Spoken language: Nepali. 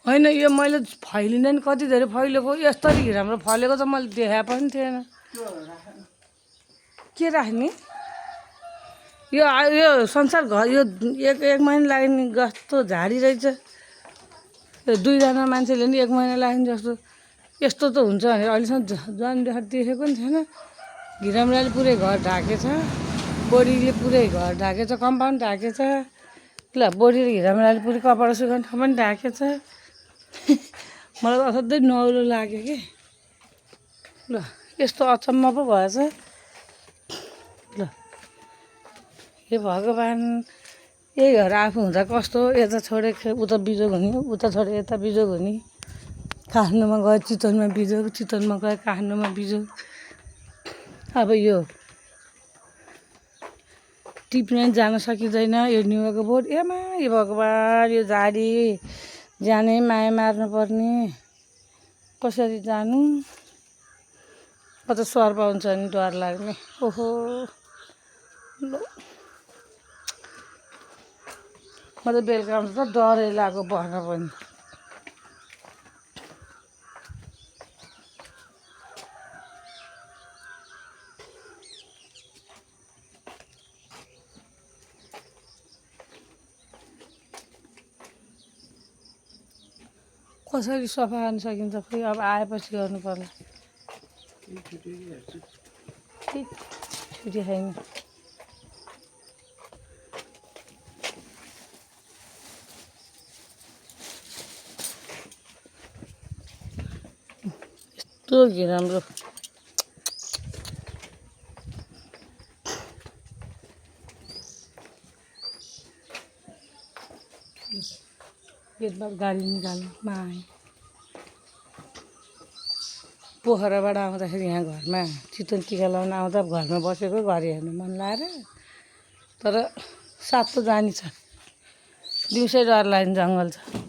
होइन यो मैले फैलिँदा नि कति धेरै फैलेको यस्तरी घिराम्रो फलेको त मैले देखाएको पनि थिएन। के राख्ने यो संसार घर यो एक महिना लाग्ने जस्तो झाडी रहेछ। यो 2जना मान्छेले नि 1 महिना लाग्ने जस्तो यस्तो त हुन्छ भनेर अहिलेसम्म जन देखेको नि थिएन। घिराम्राले पुरै घर ढाकेछ, बोडीले पुरै घर ढाकेछ, कम्पाउन्ड ढाकेछ। ल बोडी र घिराम्राले पुरै कपडा सुकाउने ठाउँ पनि ढाकेछ। मलाई त असाध्यै नौलो लाग्यो कि ल यस्तो अचम्म पो भएछ। ल हे भगवान्, यही घर आफू हुँदा कस्तो यता छोडे उता बिजोग हुने, उता छोडे यता बिजोग हुने। काठमाडौँमा गए चितवनमा बिजोग, चितवनमा गए काठमाडौँमा बिजोग। अब यो टिप्न जान सकिँदैन यो न्युवाको बोट। एमा यो भगवान्, यो झाडी जानै माया मार्नु पर्ने। कसरी जानु? कता सर्प हुन्छ नि डर लाग्ने। ओहो ल म त बेलुका आउँदा त डरै लाग्यो बस्न पनि। कसरी सफा गर्न सकिन्छ खोइ, अब आएपछि गर्नु पर्ला। छुटी छैन। यस्तो घिराम्रो गेटबाट गाडी निकाल्नु माया। पोखराबाट आउँदाखेरि यहाँ घरमा चितवन टिका लाउन आउँदा घरमा बसेको घरि हेर्नु मन लागेर, तर सात त जानी छ। दिउँसै डर लाग्ने जङ्गल छ।